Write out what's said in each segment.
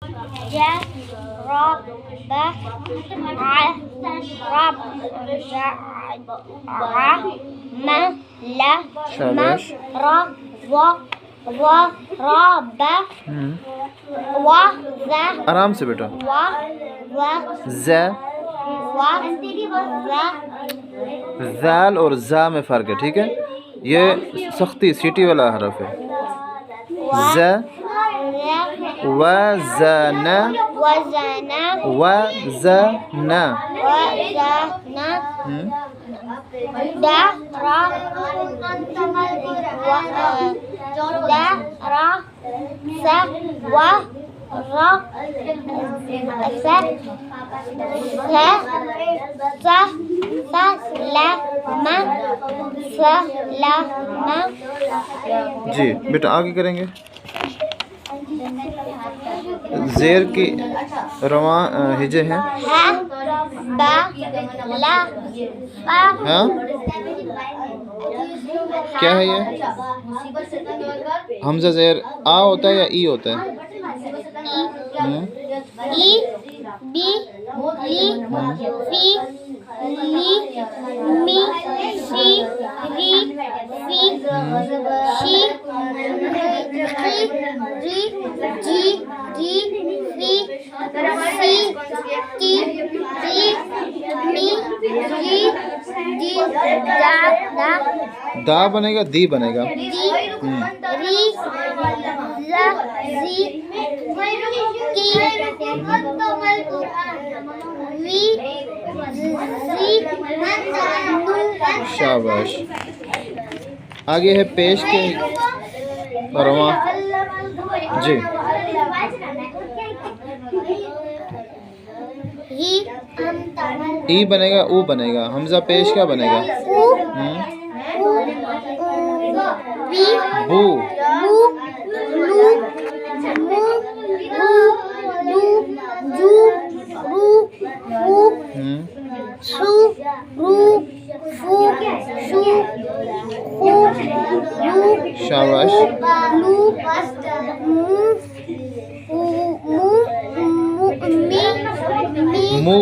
ज र ब ع रब ज ع म ल म शाबाश। र व र ब व ज आराम से बेटा। व ज व ज जाल और जा में फ़र्क है, ठीक है। ये सख्ती सीटी वाला हरफ है। ज वज़न वज़न वज़न द र स व र स ल म जी बेटा आगे करेंगे। ज़ेर की रवा हिजे हैं। हाँ क्या है ये? हमज़ा ज़ेर आ होता है या ई होता है? E B Lee fee Lee me she री फी शी री जी जी फी सी टी री मी री दी दा बनेगा, दी बनेगा। री ज जी टी वी जी शाबाश। आगे है पेश के रवा। जी ई बनेगा, ऊ बनेगा। हमज़ा पेश क्या बनेगा? बू शाबाश। मू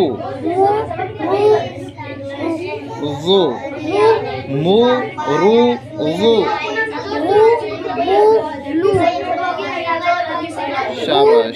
ज़ू मू रू ज़ू शाबाश।